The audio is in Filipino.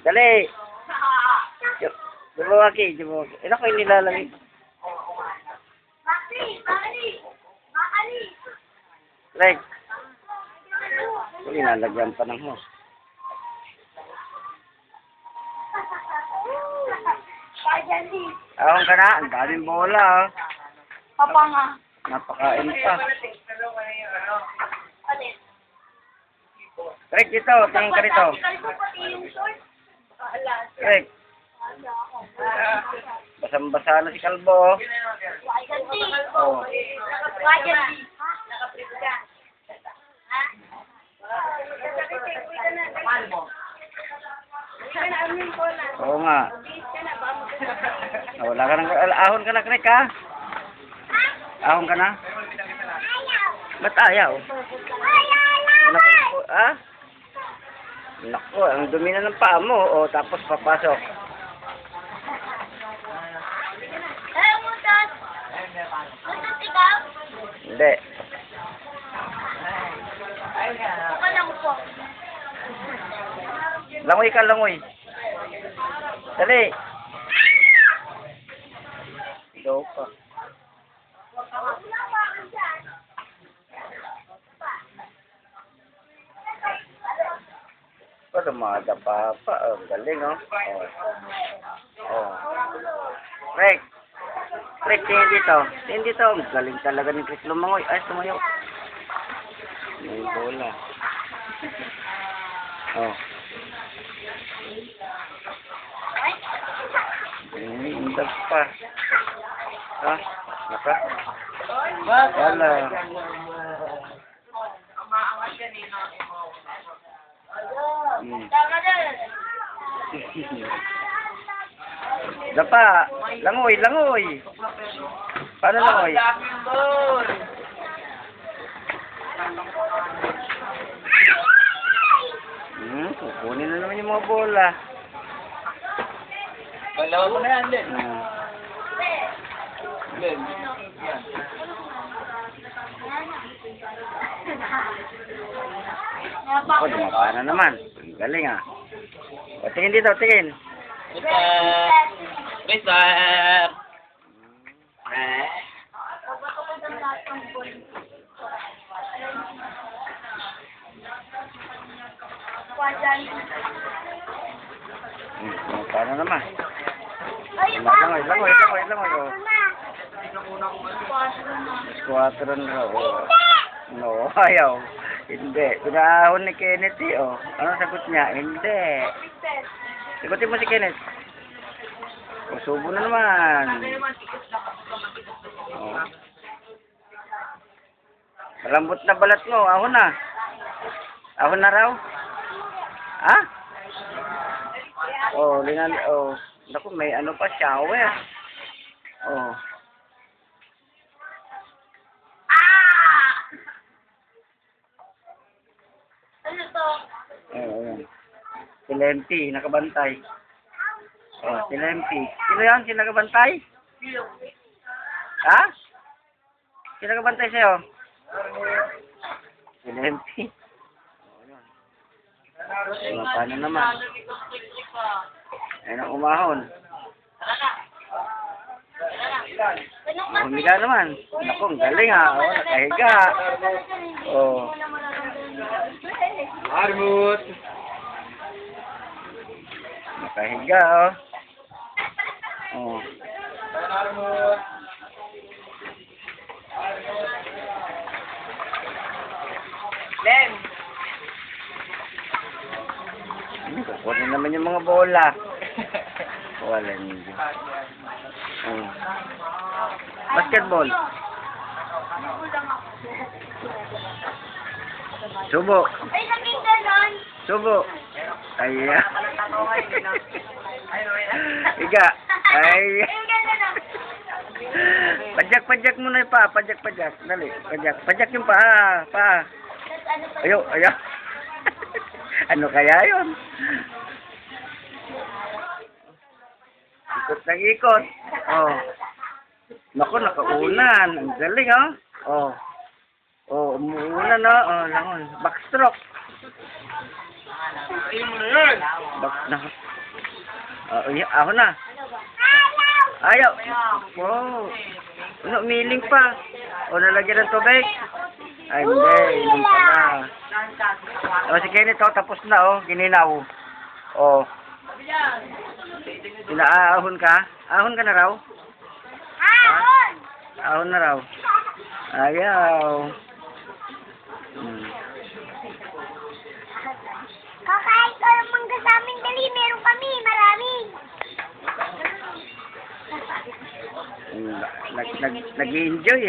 Dali. Jumawaki. Ano ko yung nilalagay? Like. Nilalagyan pa ng hose. Ahon ka na. Ang daming bola, oh. Papa nga. Napakain pa. Rick, dito. Tingin ka rito. Rick. Basang-basa na si Kalbo. Oh. Oo nga. Wala ka nang... Ahon ka na, Rick, ha? Ahon ka na? Ba't ayaw? Naku, ha? Naku, ang dumi na ng paa mo. O, tapos papasok. Hindi. Langoy ka, langoy. Dali. Daw pa. Dumada pa. Oh, galing, oh. Oh. Rick. Rick, tingin dito. Tingin dito. Galing talaga ni Chris lumangoy. Ay, tumayo. May bola. Oh. Indag pa. Ha? Naka? Wala. Dapa, langoy, langoy. Paano langoy? Kukunin na naman yung mga bola. Balawan mo na yan, Len. Len. Ako, dumapa na naman. Galing, ah. O, tingin dito, tingin. Mister! Dumapa na naman. Langoy, langoy, langoy, langoy. O. Squadron raw. No, ayaw. Hindi. Pinahon ni Kenneth, eh, oh. Ano sagot niya? Hindi. Sagutin mo si Kenneth. O, subo na naman. Oh. Malambot na balat mo. Ahon na. Ahon na raw. Ha? Oh, linal. Oh. Naku, may ano pa, shower. Oh. Ano to? Si Lempi, nakabantay. Oh, si Lempi. Sino yan? Sino nakabantay? Ha? Sino nakabantay sa'yo? Si Lempi. Oh, paano naman? Ayun ang umahon. Humiga naman. Naku, ang galing, ha. Oh, nakahiga. Oh. Armut! Nakahiga, oh. Oh. Armut! Len! Kukunin naman yung mga bola. Wala niyo. Oh. Basketball. Subo. Ay, naging ganon. Subo. Ay. Higa. Ay. Pajak-pajak muna yung pa. Pajak-pajak. Dali. Pajak. Pajak yung pa. Pa. Ayaw. Ayaw. Ano kaya yun? Ikot ng ikot. Oh. Naku, nakaunan. Ang galing, oh. Oh. Oh, umuunan, oh. Oh, langon. Backstroke. Ayun mo na yun. Bak na. Ako na. Ayaw. Wow. Ano, umiling pa. O, nalagyan ng tubig. Ay, hindi. Inom pa na. O, si Kenneth, tapos na, Gininaw. O. Pinaahon ka? Ahon ka na raw? Ahon! Ahon na raw. Ayaw. Kakain ka ng mangga sa amin, dali. Meron kami, marami. Nag-enjoy